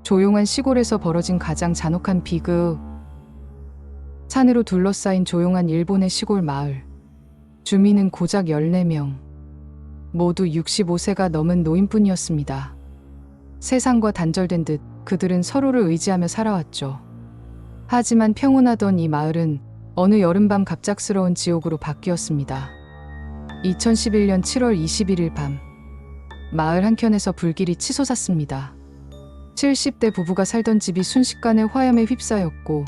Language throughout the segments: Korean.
조용한 시골에서 벌어진 가장 잔혹한 비극. 산으로 둘러싸인 조용한 일본의 시골 마을. 주민은 고작 14명. 모두 65세가 넘은 노인뿐이었습니다. 세상과 단절된 듯 그들은 서로를 의지하며 살아왔죠. 하지만 평온하던 이 마을은 어느 여름밤 갑작스러운 지옥으로 바뀌었습니다. 2011년 7월 21일 밤, 마을 한켠에서 불길이 치솟았습니다. 70대 부부가 살던 집이 순식간에 화염에 휩싸였고,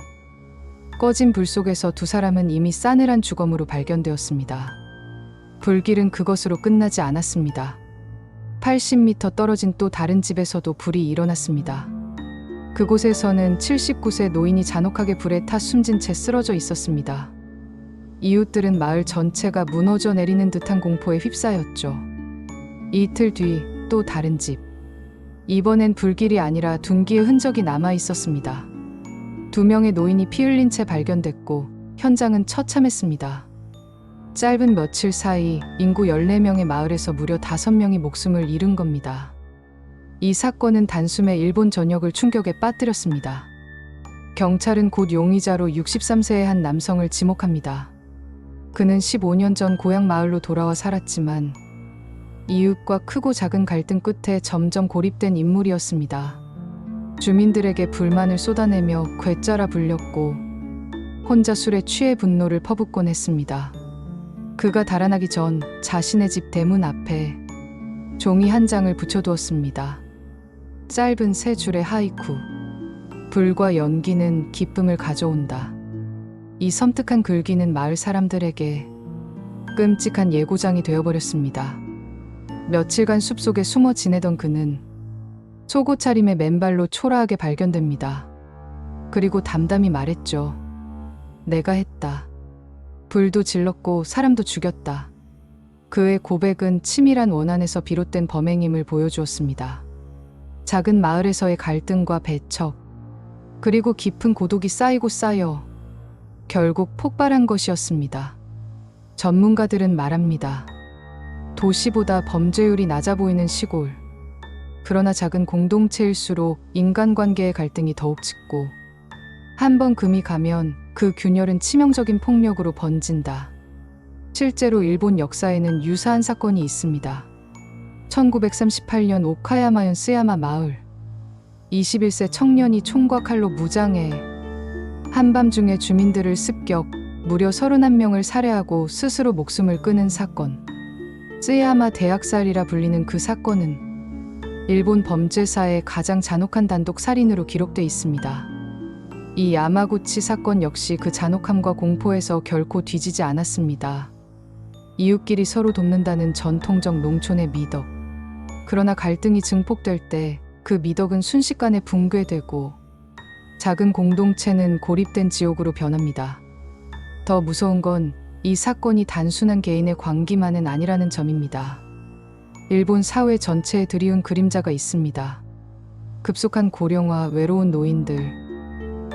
꺼진 불 속에서 두 사람은 이미 싸늘한 죽음으로 발견되었습니다. 불길은 그것으로 끝나지 않았습니다. 80m 떨어진 또 다른 집에서도 불이 일어났습니다. 그곳에서는 79세 노인이 잔혹하게 불에 타 숨진 채 쓰러져 있었습니다. 이웃들은 마을 전체가 무너져 내리는 듯한 공포에 휩싸였죠. 이틀 뒤 또 다른 집. 이번엔 불길이 아니라 둔기의 흔적이 남아 있었습니다. 2명의 노인이 피 흘린 채 발견됐고 현장은 처참했습니다. 짧은 며칠 사이 인구 14명의 마을에서 무려 5명이 목숨을 잃은 겁니다. 이 사건은 단숨에 일본 전역을 충격에 빠뜨렸습니다. 경찰은 곧 용의자로 63세의 한 남성을 지목합니다. 그는 15년 전 고향 마을로 돌아와 살았지만 이웃과 크고 작은 갈등 끝에 점점 고립된 인물이었습니다. 주민들에게 불만을 쏟아내며 괴짜라 불렸고 혼자 술에 취해 분노를 퍼붓곤 했습니다. 그가 달아나기 전 자신의 집 대문 앞에 종이 한 장을 붙여두었습니다. 짧은 3줄의 하이쿠. 불과 연기는 기쁨을 가져온다. 이 섬뜩한 글귀는 마을 사람들에게 끔찍한 예고장이 되어버렸습니다. 며칠간 숲속에 숨어 지내던 그는 속옷 차림의 맨발로 초라하게 발견됩니다. 그리고 담담히 말했죠. 내가 했다. 불도 질렀고 사람도 죽였다. 그의 고백은 치밀한 원한에서 비롯된 범행임을 보여주었습니다. 작은 마을에서의 갈등과 배척, 그리고 깊은 고독이 쌓이고 쌓여 결국 폭발한 것이었습니다. 전문가들은 말합니다. 도시보다 범죄율이 낮아 보이는 시골. 그러나 작은 공동체일수록 인간관계의 갈등이 더욱 짙고 한번 금이 가면 그 균열은 치명적인 폭력으로 번진다. 실제로 일본 역사에는 유사한 사건이 있습니다. 1938년 오카야마현 스야마 마을. 21세 청년이 총과 칼로 무장해 한밤중에 주민들을 습격, 무려 31명을 살해하고 스스로 목숨을 끊은 사건. 스야마 대학살이라 불리는 그 사건은 일본 범죄사의 가장 잔혹한 단독 살인으로 기록돼 있습니다. 이 야마구치 사건 역시 그 잔혹함과 공포에서 결코 뒤지지 않았습니다. 이웃끼리 서로 돕는다는 전통적 농촌의 미덕. 그러나 갈등이 증폭될 때 그 미덕은 순식간에 붕괴되고 작은 공동체는 고립된 지옥으로 변합니다. 더 무서운 건 이 사건이 단순한 개인의 광기만은 아니라는 점입니다. 일본 사회 전체에 드리운 그림자가 있습니다. 급속한 고령화, 외로운 노인들,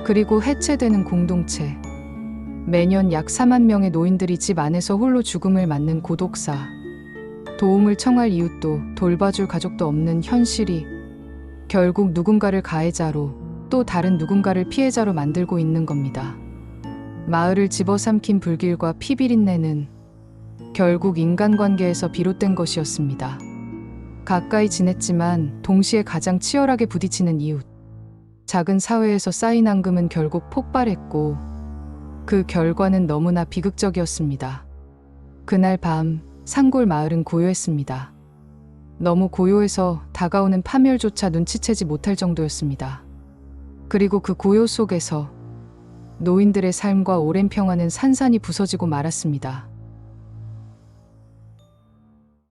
그리고 해체되는 공동체. 매년 약 4만 명의 노인들이 집 안에서 홀로 죽음을 맞는 고독사. 도움을 청할 이웃도 돌봐줄 가족도 없는 현실이 결국 누군가를 가해자로 또 다른 누군가를 피해자로 만들고 있는 겁니다. 마을을 집어삼킨 불길과 피비린내는 결국 인간관계에서 비롯된 것이었습니다. 가까이 지냈지만 동시에 가장 치열하게 부딪히는 이웃. 작은 사회에서 쌓인 앙금은 결국 폭발했고 그 결과는 너무나 비극적이었습니다. 그날 밤 산골 마을은 고요했습니다. 너무 고요해서 다가오는 파멸조차 눈치채지 못할 정도였습니다. 그리고 그 고요 속에서 노인들의 삶과 오랜 평화는 산산이 부서지고 말았습니다.